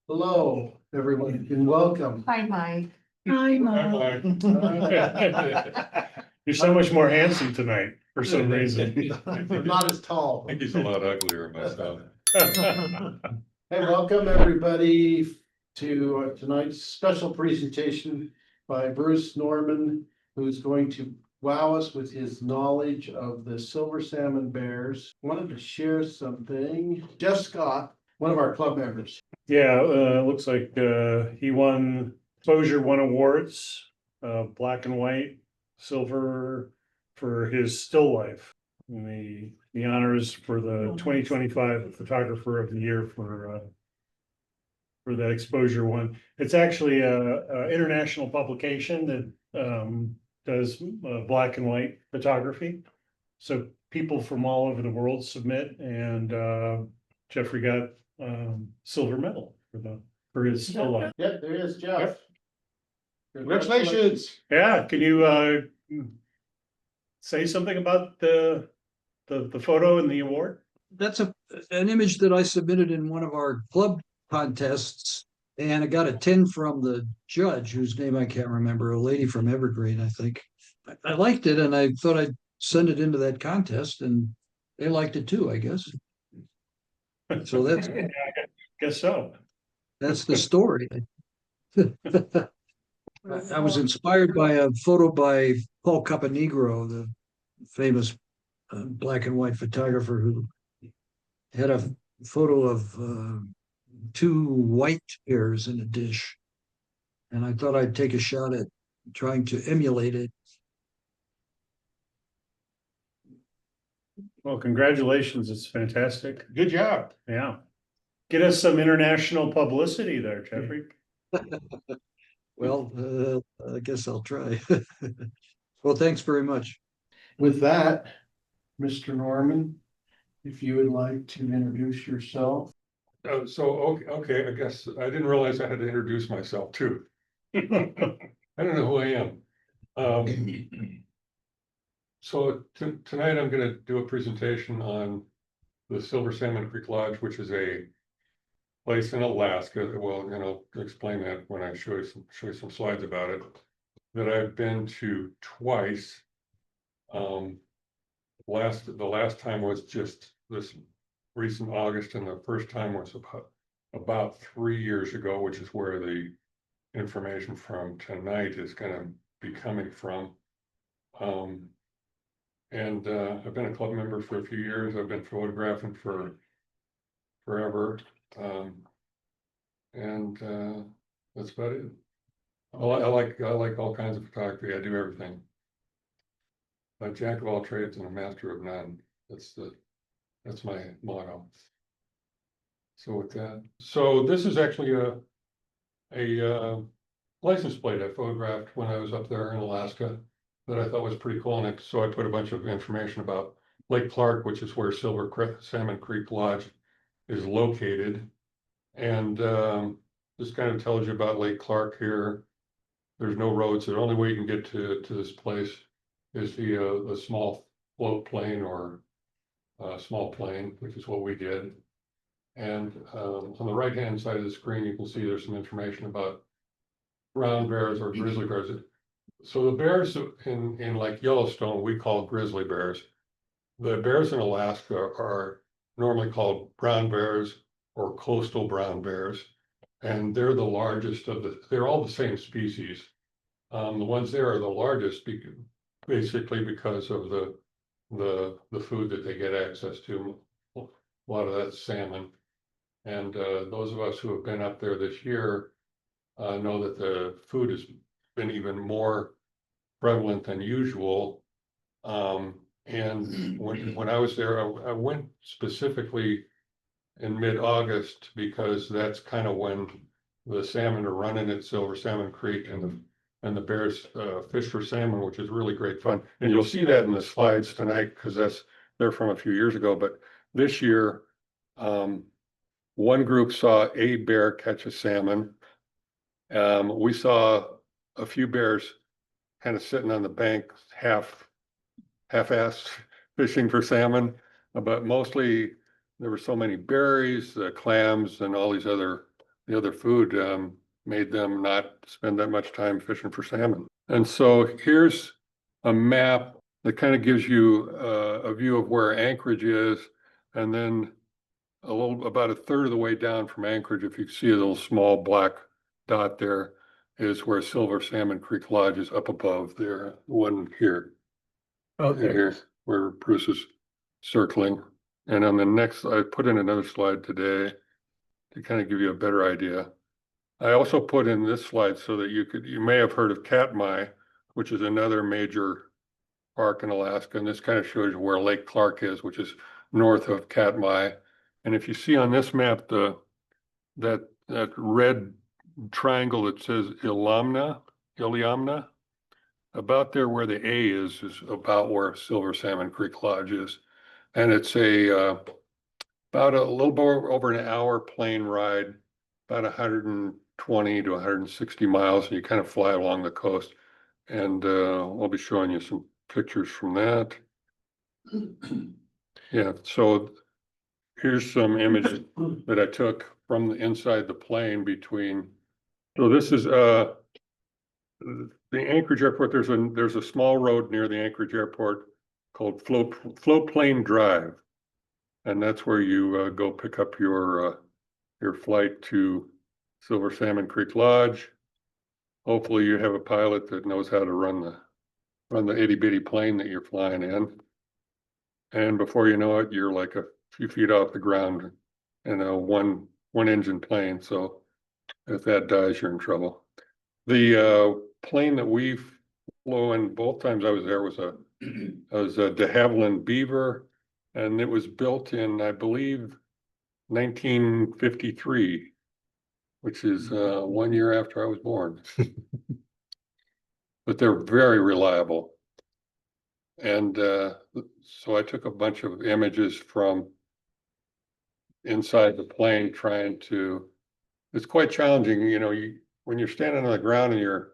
Hello, everyone, and welcome. Hi, Mike. Hi, Mom. You're so much more handsome tonight for some reason. I'm not as tall. I think he's a lot uglier myself. Hey, welcome everybody to tonight's special presentation by Bruce Norman, who's going to wow us with his knowledge of the silver salmon bears. Wanted to share something. Jeff Scott, one of our club members. Yeah, looks like he won Exposure One awards, black and white, silver for his still life. And the honors for the 2025 Photographer of the Year for that Exposure One. It's actually a international publication that does black and white photography. So people from all over the world submit, and Jeffrey got silver medal for his still life. Yep, there is Jeff. Congratulations. Yeah, can you say something about the photo and the award? That's an image that I submitted in one of our club contests, and I got a 10 from the judge, whose name I can't remember, a lady from Evergreen, I think. I liked it, and I thought I'd send it into that contest, and they liked it too, I guess. So Guess so. that's the story. I was inspired by a photo by Paul Caponegro, the famous black and white photographer, who had a photo of two white bears in a dish. And I thought I'd take a shot at trying to emulate it. Well, congratulations. It's fantastic. Good job. Yeah. Get us some international publicity there, Jeffrey. Well, I guess I'll try. Well, thanks very much. With that, Mr. Norman, if you would like to introduce yourself. Okay, I guess I didn't realize I had to introduce myself too. I don't know who I am. So tonight I'm gonna do a presentation on the Silver Salmon Creek Lodge, which is a place in Alaska. Well, and I'll explain that when I show you some slides about it, that I've been to twice. The last time was just this recent August, and the first time was about 3 years ago, which is where the information from tonight is gonna be coming from. I've been a club member for a few years. I've been photographing for forever. That's about it. I like all kinds of photography. I do everything. A jack of all trades and a master of none. That's my motto. So with that, this is actually a license plate I photographed when I was up there in Alaska that I thought was pretty cool. And so I put a bunch of information about Lake Clark, which is where Silver Salmon Creek Lodge is located. And this kind of tells you about Lake Clark here. There's no roads. The only way you can get to this place is via a small float plane or a small plane, which is what we did. And on the right-hand side of the screen, you can see there's some information about brown bears or grizzly bears. So the bears in like Yellowstone, we call grizzly bears. The bears in Alaska are normally called brown bears or coastal brown bears. And they're the largest they're all the same species. The ones there are the largest basically because of the food that they get access to. A lot of that's salmon. And those of us who have been up there this year know that the food has been even more prevalent than usual. And when I was there, I went specifically in mid-August because that's kind of when the salmon are running at Silver Salmon Creek, and the bears fish for salmon, which is really great fun. And you'll see that in the slides tonight because they're from a few years ago. But this year, one group saw a bear catch a salmon. We saw a few bears kind of sitting on the bank, half-assed fishing for salmon, but mostly there were so many berries, clams, and all these other the other food, made them not spend that much time fishing for salmon. And so here's a map that kind of gives you a view of where Anchorage is. And then about a third of the way down from Anchorage, if you see a little small black dot there, is where Silver Salmon Creek Lodge is up above there, one here. Here's where Bruce is circling. And on the next, I put in another slide today to kind of give you a better idea. I also put in this slide so that you may have heard of Katmai, which is another major park in Alaska. And this kind of shows you where Lake Clark is, which is north of Katmai. And if you see on this map, that red triangle that says Iliamna, about there where the A is about where Silver Salmon Creek Lodge is. And it's about a little more over an hour plane ride, about 120 to 160 miles, and you kind of fly along the coast. And I'll be showing you some pictures from that. Yeah, so here's some images that I took from the inside the plane between. So this is the Anchorage Airport. There's a small road near the Anchorage Airport called Floatplane Drive, and that's where you go pick up your flight to Silver Salmon Creek Lodge. Hopefully, you have a pilot that knows how to run the itty bitty plane that you're flying in, and before you know it, you're like a few feet off the ground in a one engine plane. So if that dies, you're in trouble. The plane that we flew in both times I was there was a de Havilland Beaver, and it was built in, I believe, 1953, which is 1 year after I was born. But they're very reliable. And so I took a bunch of images from inside the plane trying to, it's quite challenging, when you're standing on the ground and you're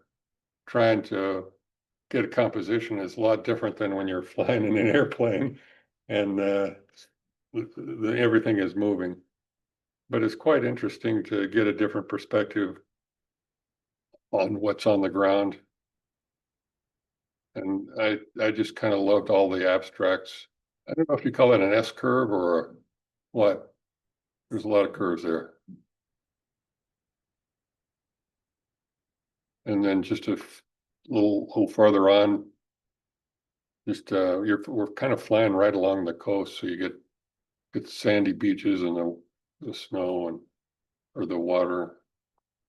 trying to get a composition, it's a lot different than when you're flying in an airplane and everything is moving. But it's quite interesting to get a different perspective on what's on the ground. And I just kind of loved all the abstracts. I don't know if you call it an S curve or what. There's a lot of curves there. And then just a little farther on, just we're kind of flying right along the coast, so you get sandy beaches and the snow or the water.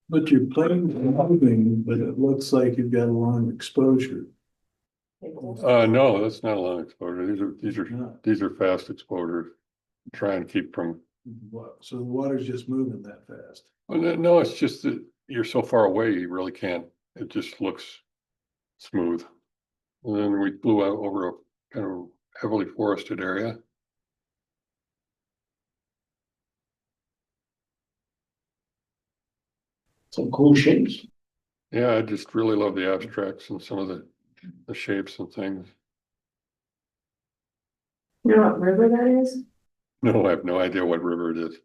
But your plane's moving, but it looks like you've got a long exposure. No, that's not a long exposure. Not. These are fast exposures. Try and keep from. So the water's just moving that fast. Well, no, it's just that you're so far away, you really can't. It just looks smooth. And then we flew out over a kind of heavily forested area. Some cool shapes. Yeah, I just really love the abstracts and some of the shapes and things. You know what river that is? No, I have no idea what river it is.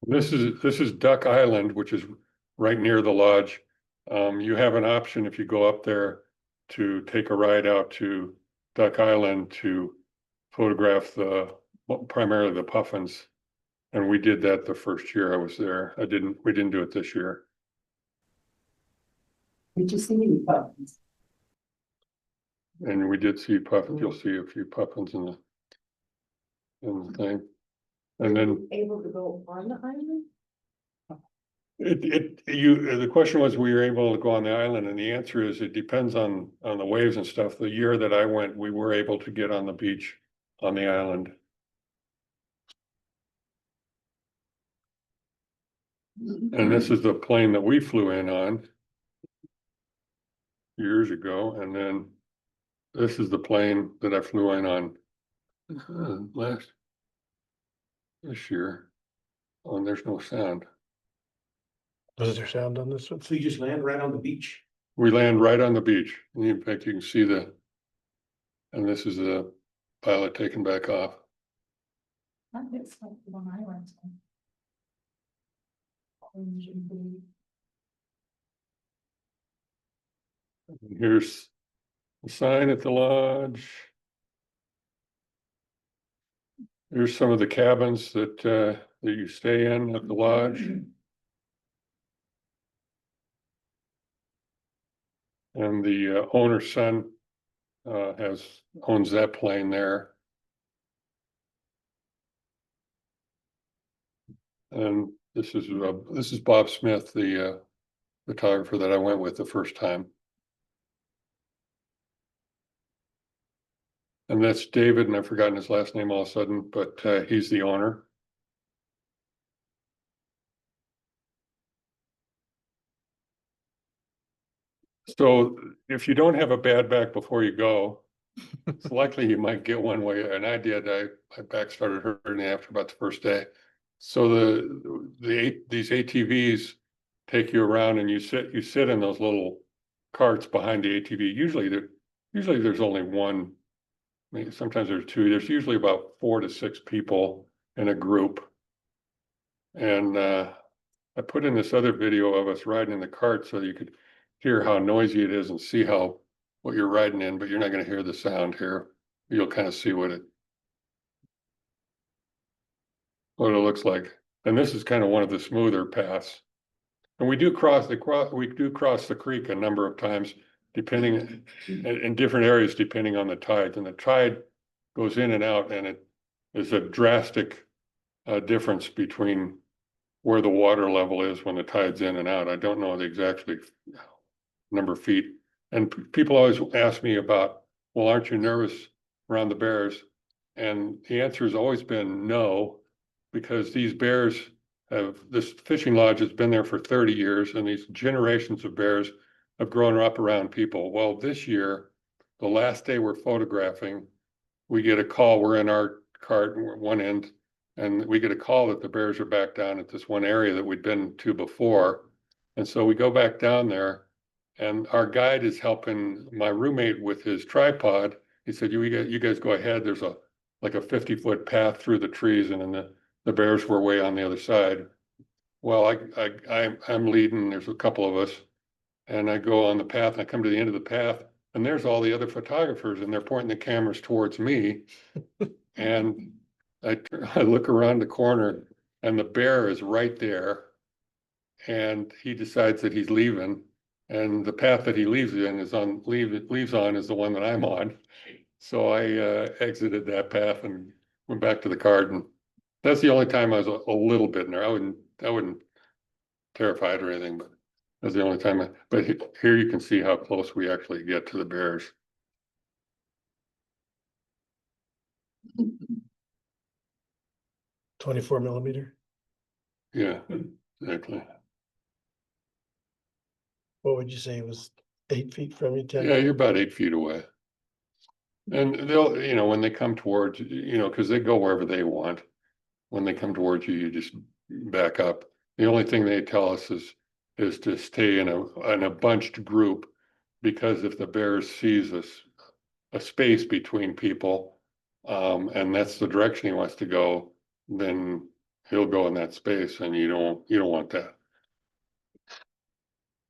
This is Duck Island, which is right near the lodge. You have an option if you go up there to take a ride out to Duck Island to photograph primarily the puffins. And we did that the first year I was there. We didn't do it this year. Did you see any puffins? And we did see puffins. You'll see a few puffins in the thing. And then Able to go on the island? the question was, we were able to go on the island, and the answer is it depends on the waves and stuff. The year that I went, we were able to get on the beach on the island. And this is the plane that we flew in on years ago. And then this is the plane that I flew in on this year. Oh, and there's no sound. Is there sound on this one? So you just land right on the beach? We land right on the beach. And in fact, you can see and this is the pilot taking back off. I think it's like one island. Here's the sign at the lodge. Here's some of the cabins that you stay in at the lodge. And the owner's son owns that plane there. And this is Bob Smith, the photographer that I went with the first time. And that's David, and I've forgotten his last name all of a sudden, but he's the owner. So if you don't have a bad back before you go, it's likely you might get one way. And I did. My back started hurting after about the first day. So these ATVs take you around, and you sit in those little carts behind the ATV. Usually there's only one. Maybe sometimes there's two. There's usually about 4 to 6 people in a group. And I put in this other video of us riding in the cart so you could hear how noisy it is and see what you're riding in, but you're not going to hear the sound here. You'll kind of see what it looks like. And this is kind of one of the smoother paths. And we do cross the creek a number of times, depending in different areas, depending on the tides. And the tide goes in and out, and it is a drastic difference between where the water level is when the tide's in and out. I don't know the exact number of feet. And people always ask me about, well, aren't you nervous around the bears? And the answer has always been no, because these bears this fishing lodge has been there for 30 years, and these generations of bears have grown up around people. Well, this year, the last day we're photographing, we get a call. We're in our cart, one end, and we get a call that the bears are back down at this one area that we'd been to before. And so we go back down there, and our guide is helping my roommate with his tripod. He said, you guys go ahead. There's like a 50-foot path through the trees, and then the bears were way on the other side. Well, I'm leading. There's a couple of us, and I go on the path, and I come to the end of the path, and there's all the other photographers, and they're pointing the cameras towards me. And I look around the corner, and the bear is right there, and he decides that he's leaving, and the path that he leaves on is the one that I'm on. So I exited that path and went back to the cart, and that's the only time I was a little bit in there. I wouldn't terrified or anything, but that's the only time. But here you can see how close we actually get to the bears. 24 millimeter. Yeah, exactly. What would you say it was 8 feet from you? 10? Yeah, you're about 8 feet away. And they'll, when they come towards, because they go wherever they want. When they come towards you, you just back up. The only thing they tell us is to stay in a bunched group, because if the bear sees a space between people, and that's the direction he wants to go, then he'll go in that space, and you don't want that.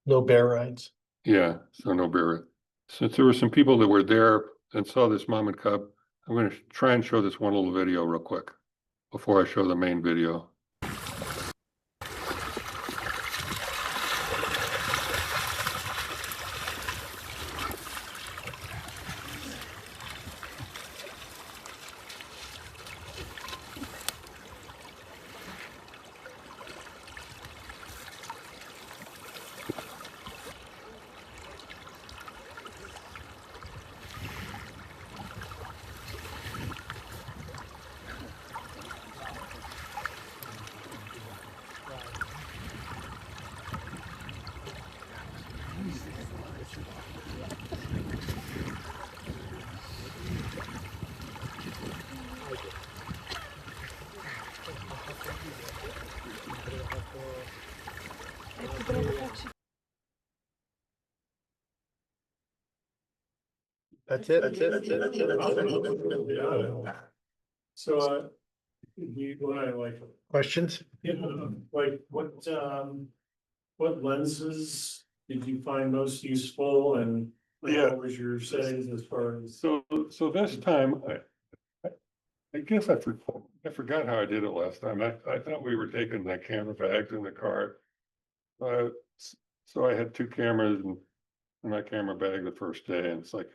No bear rides. Yeah, so no bear. Since there were some people that were there and saw this mom and cub, I'm going to try and show this one little video real quick before I show the main video. That's it. So What I like, Questions? like what lenses did you find most useful and Yeah. what was your settings as far as? So this time, I guess I forgot how I did it last time. I thought we were taking the camera bags in the car. So I had two cameras in my camera bag the first day, and it's like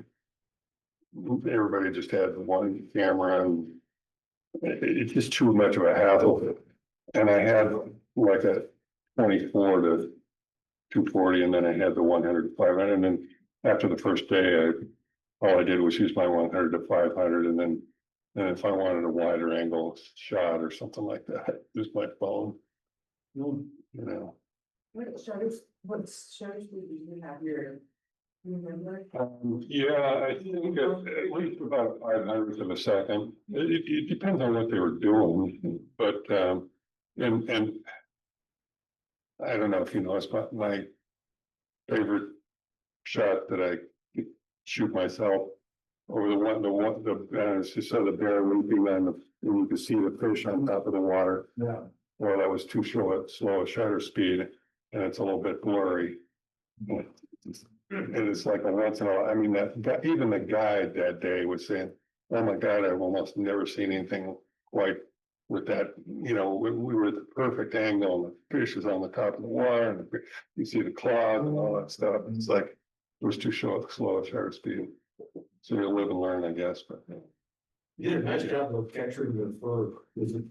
everybody just had one camera, and it's just too much of a hassle. And I had like a 24 to 240, and then I had the 100 to 500, and then after the first day, all I did was use my 100 to 500, and then if I wanted a wider angle shot or something like that, use my phone. You know, What shutters do you have your? Remember? yeah, I think at least about 500 of a second. It depends on what they were doing, but and I don't know if you know, it's my favorite shot that I shoot myself over you saw the bear leaping on and you could see the fish on top of the water. Yeah. Well, that was too slow a shutter speed, and it's a little bit blurry. And it's like a once in a while, I mean, even the guide that day was saying, oh my God, I've almost never seen anything quite with that, we were at the perfect angle, and the fish is on the top of the water, and you see the cloud and all that stuff. It's like, it was too slow a shutter speed. So you live and learn, I guess, but. You did a nice job of capturing the fur, is it,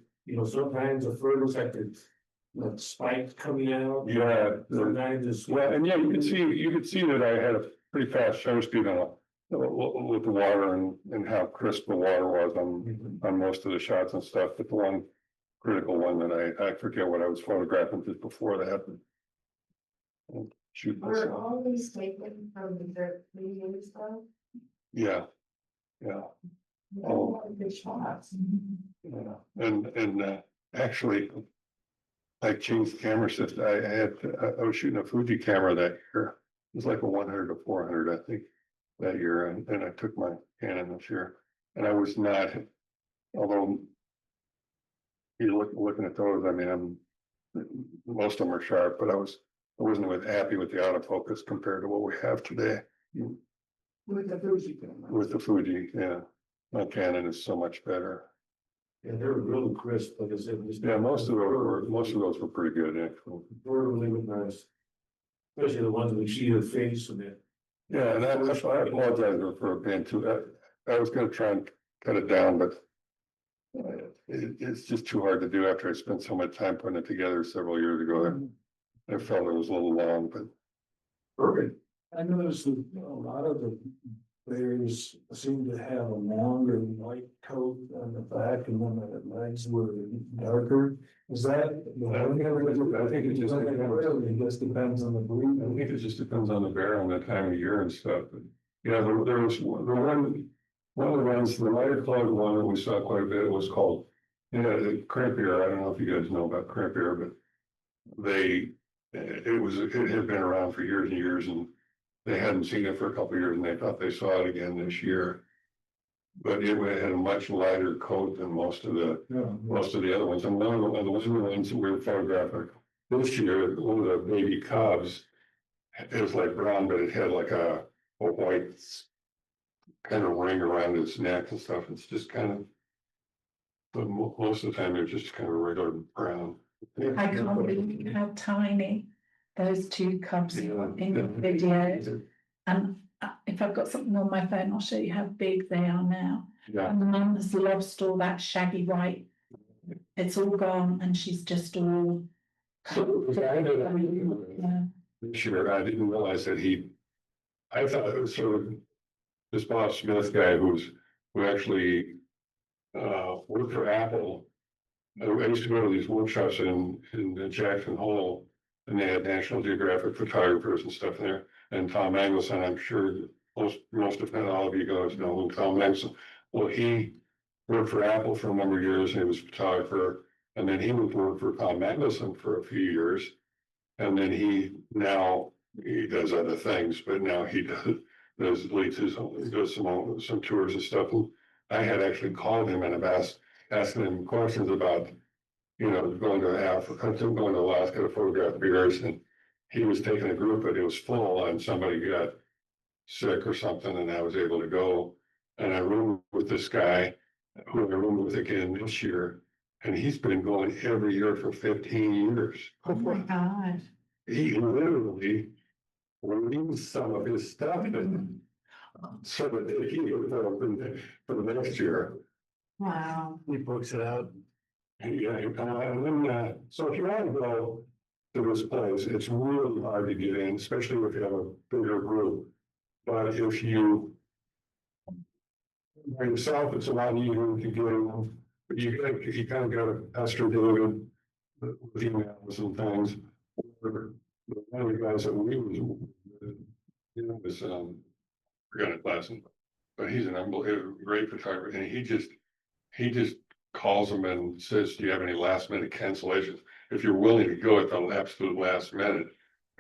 sometimes the fur looks like it's like spikes coming out. Yeah. Sometimes it's. Well, and yeah, you could see that I had a pretty fast shutter speed with the water and how crisp the water was on most of the shots and stuff, but the one critical one that I forget what I was photographing just before that. Shoot Are myself. all these taken from the video stuff? Yeah. Oh, good shots. Yeah, and actually, I changed camera system. I was shooting a Fuji camera that year. It was like a 100 to 400, I think, that year, and I took my Canon this year, and I was not. Although you're looking at those, I mean, most of them are sharp, but I wasn't happy with the autofocus compared to what we have today. With the Fuji camera. With the Fuji, yeah, my Canon is so much better. Yeah, they were really crisp, like I said. Yeah, most of those were pretty good, actually. Were really nice. Especially the ones with cheated face and it. Yeah, and I apologize for being too, I was gonna try and cut it down, but it's just too hard to do after I spent so much time putting it together several years ago. I felt it was a little long, but. Perfect. I noticed that a lot of the bears seem to have a longer white coat on the back and then the legs were darker. Is that? I think it just depends on the breed. I think it just depends on the bear and the time of year and stuff, but. Yeah, there was one of the ones, the lighter colored one that we saw quite a bit was called, the cramp ear. I don't know if you guys know about cramp ear, but it had been around for years and years, and they hadn't seen it for a couple of years, and they thought they saw it again this year. But it had a much lighter coat than most of the other ones. And one of the ones that we were photographing this year, one of the baby cubs, it was like brown, but it had like a white kind of ring around its neck and stuff. It's just kind of, but most of the time they're just kind of regular brown. I can't believe how tiny those two cubs are in the video. And if I've got something on my phone, I'll show you how big they are now. Yeah. And the mum has lost all that shaggy white. It's all gone and she's just all. Yeah. This year, I didn't realize that I thought it was sort of this Bob Smith guy who actually worked for Apple. I used to go to these workshops in Jackson Hole, and they had National Geographic photographers and stuff there. And Tom Angleson, I'm sure most if not all of you guys know who Tom Angleson. Well, he worked for Apple for a number of years, and he was a photographer. And then he worked for Tom Angleson for a few years. And then he does other things, but now he does some tours and stuff. And I had actually called him and I've asked, asking him questions about, going to Africa, going to Alaska to photograph bears, and he was taking a group, but it was full, and somebody got sick or something, and I was able to go. And I roomed with this guy, who I roomed with again this year, and he's been going every year for 15 years. Oh my God. He literally released some of his stuff and so that he would for the next year. Wow. He books it out. Yeah, and then, so if you want to go to this place, it's really hard to get in, especially if you have a bigger group. But if you by yourself, it's a lot easier to get in. But you kind of got to pester David with emails and things. One of the guys that we was forgot his last name, but he's an unbelievable great photographer, and he just calls them and says, do you have any last minute cancellations? If you're willing to go at the absolute last minute,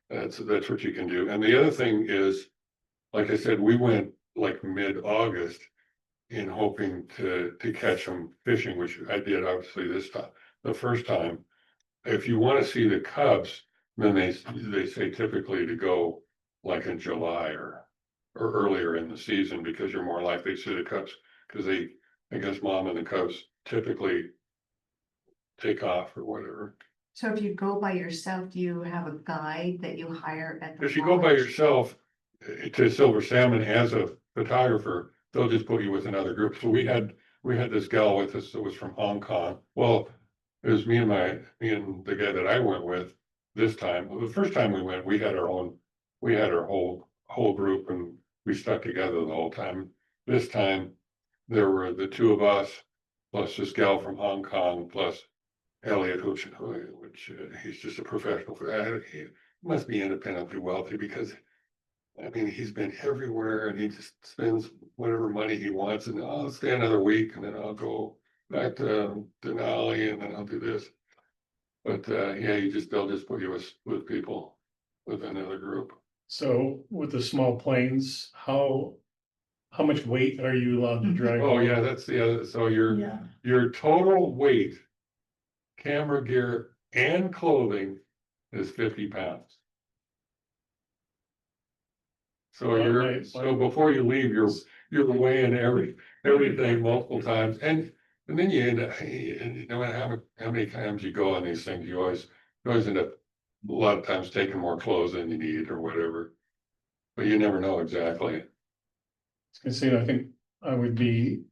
that's what you can do. And the other thing is, like I said, we went like mid-August in hoping to catch them fishing, which I did obviously this time. The first time, if you want to see the cubs, then they say typically to go like in July or earlier in the season, because you're more likely to see the cubs, because I guess mom and the cubs typically take off or whatever. So if you go by yourself, do you have a guide that you hire at the? If you go by lodge? yourself to Silver Salmon as a photographer, they'll just put you with another group. So we had this gal with us that was from Hong Kong. Well, it was me and the guy that I went with this time. The first time we went, we had our whole group, and we stuck together the whole time. This time there were the two of us, plus this gal from Hong Kong, plus Elliot, which he's just a professional. He must be independently wealthy, because I mean, he's been everywhere, and he just spends whatever money he wants, and I'll stay another week, and then I'll go back to Denali, and then I'll do this. But yeah, they'll just put you with people, with another group. So with the small planes, how much weight are you allowed to drag? Oh, yeah, that's the other, so Yeah. your total weight, camera gear and clothing is 50 pounds. So Well, before you leave, you're weighing everything multiple times, and then you end up, no matter how many times you go on these things, you always end up a lot of times taking more clothes than you need or whatever. But you never know exactly. I was gonna say, I think I would be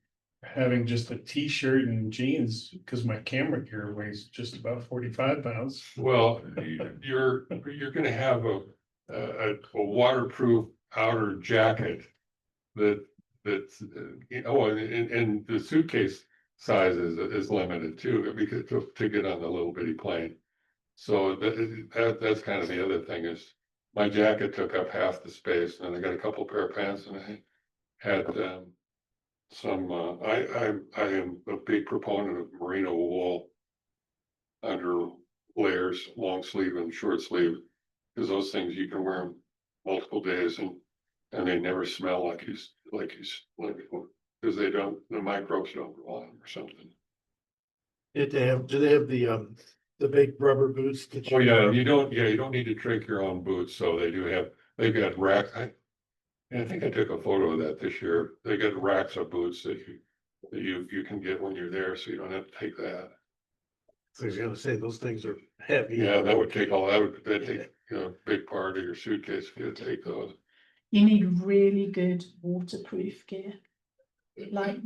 having just a t-shirt and jeans, because my camera gear weighs just about 45 pounds. Well, you're gonna have a waterproof outer jacket that's and the suitcase size is limited too, because to get on the little bitty plane. So that's kind of the other thing, is my jacket took up half the space, and I got a couple pair of pants, and I had some I am a big proponent of merino wool under layers, long sleeve and short sleeve, because those things you can wear them multiple days, and they never smell like because the microbes don't go on them or something. Do they have the big rubber boots? that Oh, yeah, wear? you don't need to take your own boots, so they've got racks. I think I took a photo of that this year. They got racks of boots that you can get when you're there, so you don't have to take that. I was gonna say, those things are heavy. Yeah, that'd take, a big part of your suitcase if you had to take those. You need really good waterproof gear. Like,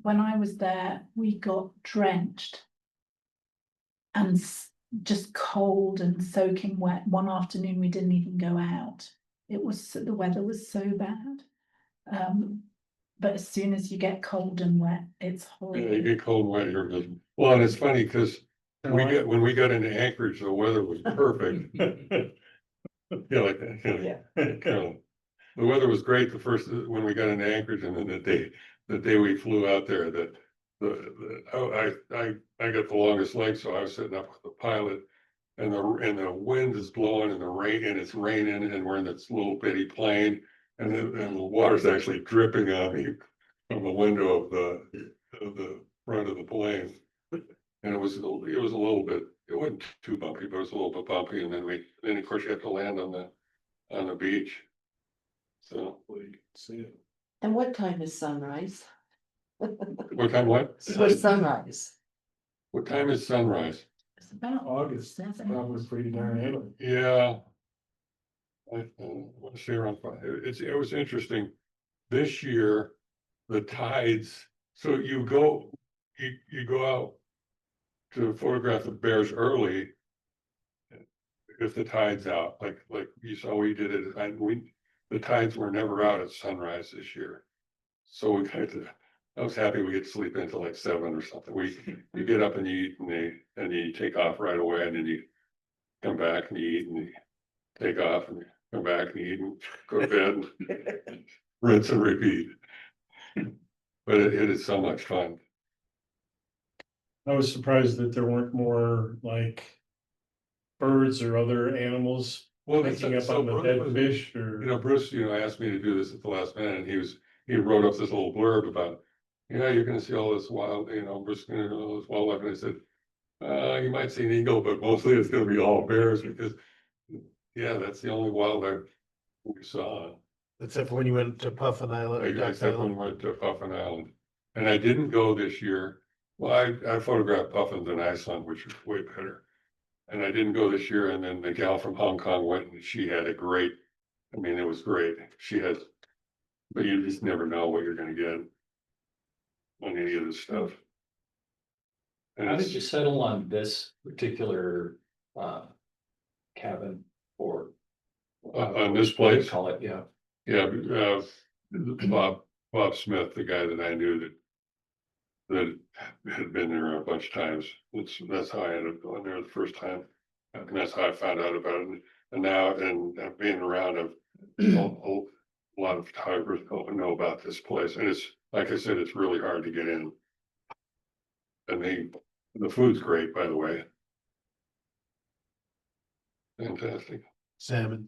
when I was there, we got drenched and just cold and soaking wet. One afternoon, we didn't even go out. The weather was so bad. But as soon as you get cold and wet, it's Yeah, you horrible. get cold and wet, you're miserable. Well, and it's funny, because when we got into Anchorage, the weather was perfect. Yeah, like that. Yeah. The weather was great when we got into Anchorage, and then the day we flew out there, I got the longest leg, so I was sitting up with the pilot, and the wind is blowing, and it's raining, and we're in this little bitty plane, and the water's actually dripping on me from the window of the front of the plane. And it was a little bit, it wasn't too bumpy, but it was a little bit bumpy, and then of course you have to land on the beach. So, See it. And what time is sunrise? what time, what? Or sunrise? What time is sunrise? It's about August, 7. probably pretty darn early. Yeah. I want to say around 5. It was interesting. This year, the tides, so you go out to photograph the bears early. If the tide's out, like you saw, we did it, the tides were never out at sunrise this year. So I was happy we get to sleep until like 7 or something. You get up and you eat and you take off right away, and then you come back and you eat and you take off and you come back and you eat and go to bed and rinse and repeat. But it is so much fun. I was surprised that there weren't more like birds or other animals Well, picking up on the dead fish or. Bruce, asked me to do this at the last minute, and he wrote up this little blurb about, you're gonna see all this wild, Bruce, all this wildlife, and I said, you might see an eagle, but mostly it's gonna be all bears, because, that's the only wildlife we saw. Except for when you went to Puffin Island. or Duck Except when Island. we went to Puffin Island, and I didn't go this year. Well, I photographed puffins in Iceland, which was way better. And I didn't go this year, and then the gal from Hong Kong went, and she had it great. I mean, it was great. But you just never know what you're gonna get on any of this stuff. And How it's, did you settle on this particular cabin or? on this what do you place? Call it, yeah. Yeah, Bob Smith, the guy that I knew that had been there a bunch of times. That's how I ended up going there the first time. And that's how I found out about it. And now, being around a lot of photographers know about this place. And it's, like I said, it's really hard to get in. And the food's great, by the way. Fantastic. Salmon,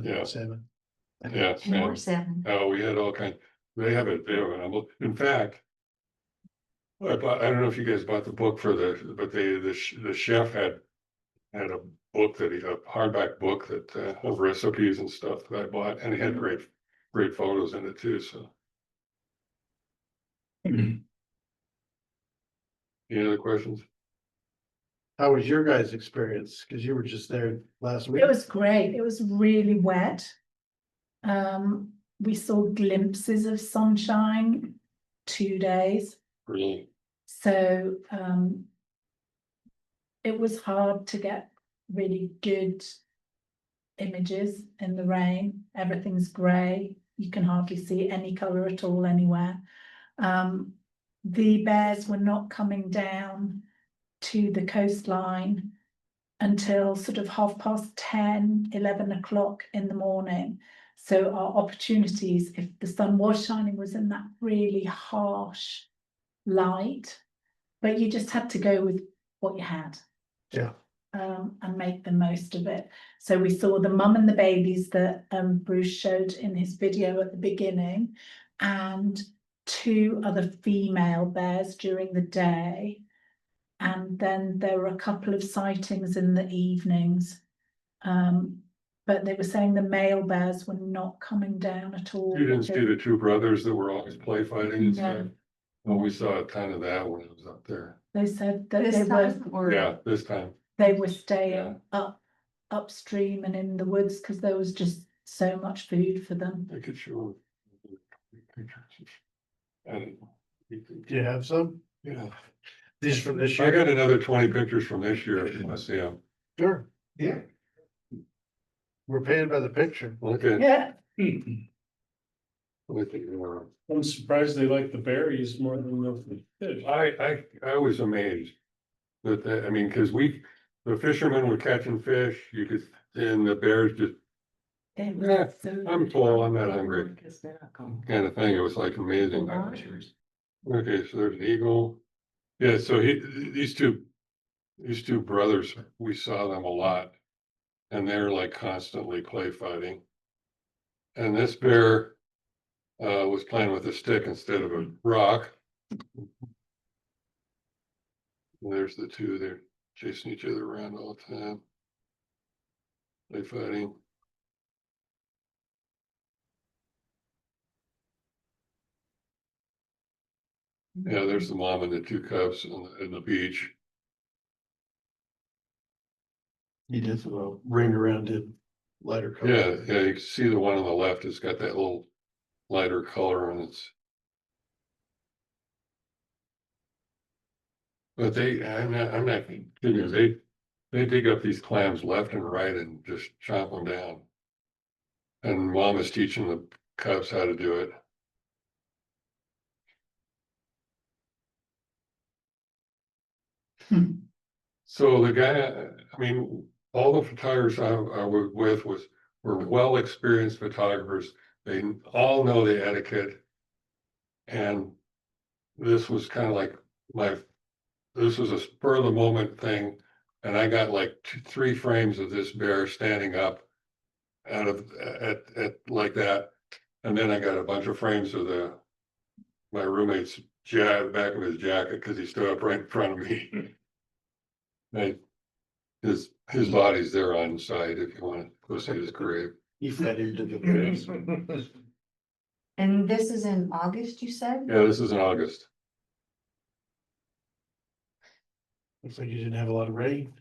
Yeah. salmon. Yeah. And more 7. Oh, we had all kinds, they have it, in fact. I don't know if you guys bought the book but the chef had a book a hardback book that of recipes and stuff that I bought, and it had great photos in it too, so. Any other questions? How was your guys' experience? Cause you were just there last week. It was great. It was really wet. We saw glimpses of sunshine 2 days. Really? So it was hard to get really good images in the rain. Everything's grey. You can hardly see any colour at all anywhere. The bears were not coming down to the coastline until sort of 10:30, 11 o'clock in the morning. So our opportunities, if the sun was shining, was in that really harsh light, but you just had to go with what you had. Yeah. And make the most of it. So we saw the mum and the babies that Bruce showed in his video at the beginning, and 2 other female bears during the day. And then there were a couple of sightings in the evenings. But they were saying the male bears were not coming down at all. You didn't see the 2 brothers that were always play fighting and No. stuff? Well, we saw a ton of that when I was up there. They said that This they were, time or? Yeah, this time. they were staying upstream and in the woods because there was just so much food for them. I could show pictures. And Do you have some? yeah, These from this I year? got another 20 pictures from this year if you want to see them. Sure. Yeah. We're paying by the picture. Okay. Yeah. Let me think, I'm surprised they like the berries more than the fish. I was amazed that, cause the fishermen were catching fish, and the bears just, They Yeah, were so I'm full, I'm not hungry, Hysterical. kind of thing. It was like amazing. Okay, so there's an eagle. Yeah, so these two brothers, we saw them a lot. And they're like constantly play fighting. And this bear was playing with a stick instead of a rock. There's the two, they're chasing each other around all the time. They fighting. Yeah, there's the mom and the two cubs on the beach. He did a ring around it, lighter color. Yeah, you can see the one on the left has got that little lighter color and it's. But I'm not kidding you, they dig up these clams left and right and just chop them down. And mom is teaching the cubs how to do it. So the guy, I mean, all the photographers I was with were well-experienced photographers. They all know the etiquette. And this was kind of like this was a spur of the moment thing. And I got like 3 frames of this bear standing up out of at like that. And then I got a bunch of frames of my roommate's back of his jacket because he stood up right in front of me. His body's there on site if you want to go see his grave. He fed him to the bears. And this is in August, you said? Yeah, this is in August. Looks like you didn't have a lot of rain.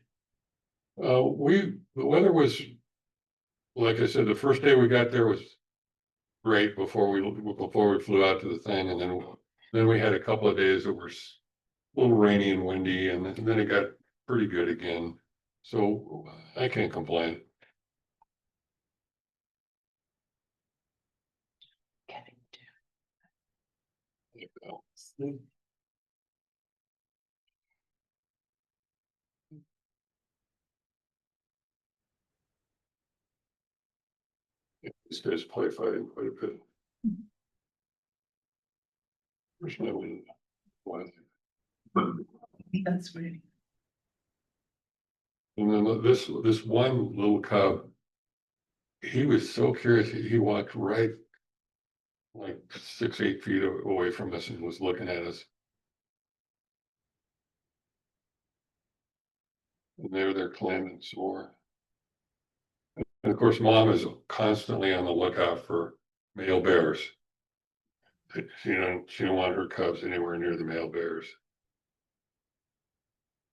The weather was, like I said, the first day we got there was great before we flew out to the thing, and then we had a couple of days that were a little rainy and windy, and then it got pretty good again. So I can't complain. These guys play fighting quite a bit. Where's my window? That's really. And then this one little cub, he was so curious, he walked right like 6-8 feet away from us and was looking at us. And they're clamming some more. And of course, mom is constantly on the lookout for male bears. She don't want her cubs anywhere near the male bears.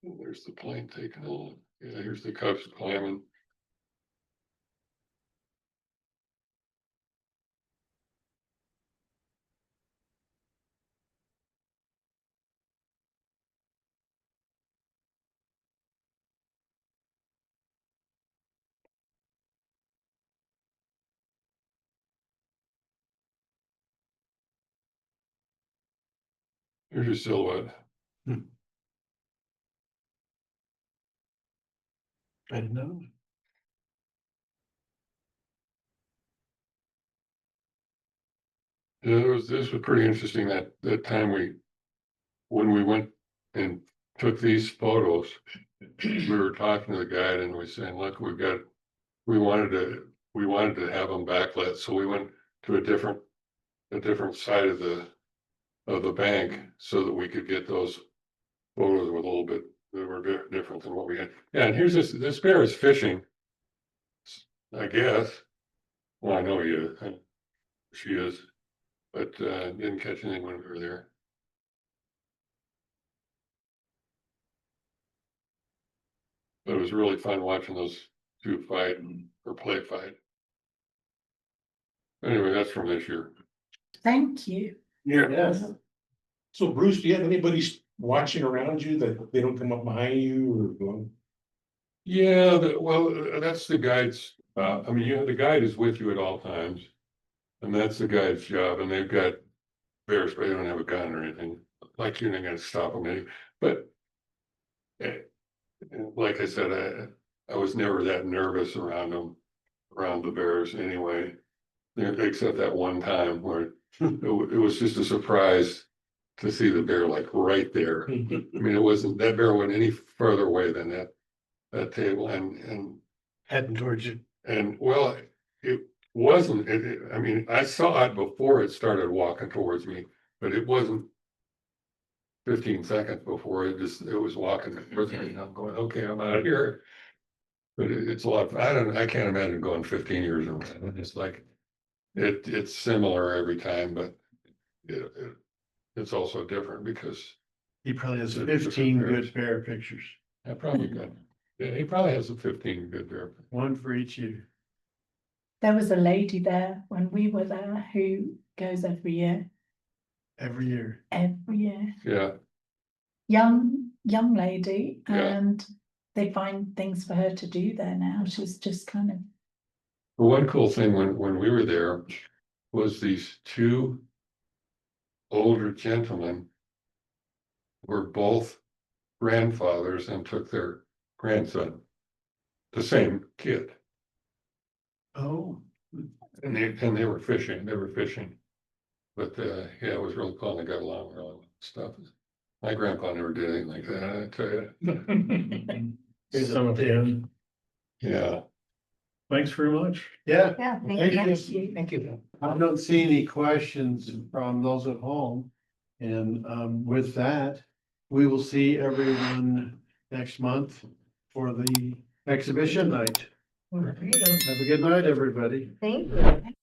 And there's the plane taking on. Yeah, here's the cubs clamming. Here's your silhouette. I didn't know. Yeah, this was pretty interesting that time when we went and took these photos, we were talking to the guide and we were saying, look, we wanted to have them backlit. So we went to a different side of the bank so that we could get those photos with a little bit that were different than what we had. Yeah, and here's this bear is fishing, I guess. Well, I know she is, but didn't catch anything when we were there. But it was really fun watching those two fight or play fight. Anyway, that's from this year. Thank you. Yes. So Bruce, do you have anybody watching around you that they don't come up behind you or going? Yeah, that's the guide's, I mean, the guide is with you at all times. And that's the guide's job, and they've got bears, but they don't have a gun or anything, like you're not gonna stop them anyway. But like I said, I was never that nervous around the bears anyway. Except that one time where it was just a surprise to see the bear like right there. I mean, that bear went any further away than that table and Heading towards you. and well, it wasn't, I mean, I saw it before it started walking towards me, but it wasn't 15 seconds before it was walking. And I'm going, okay, I'm out of here. But it's a lot, I can't imagine going 15 years around. It's like, it's similar every time, but it's also different because He probably has It's a different 15 pairs. good pair of pictures, I probably got, yeah, he probably has a 15 good there. one for each year. There was a lady there when we were there who goes every year, Every year. Yeah, young lady, Yeah. and they find things for her to do there now. She's just kind of, the one cool thing when we were there was these two older gentlemen were both grandfathers and took their grandson, the same kid, Oh, and they were fishing, But yeah, it was really cool, and they got along really well, stuff. My grandpa never did anything like that, I tell you. here's Some a of pic. them. Yeah, Thanks very much. Yeah, Yeah, Thank thank you. you. Thank you. I don't see any questions from those at home. And with that, we will see everyone next month for the exhibition night. Have a good night, everybody. Thank you.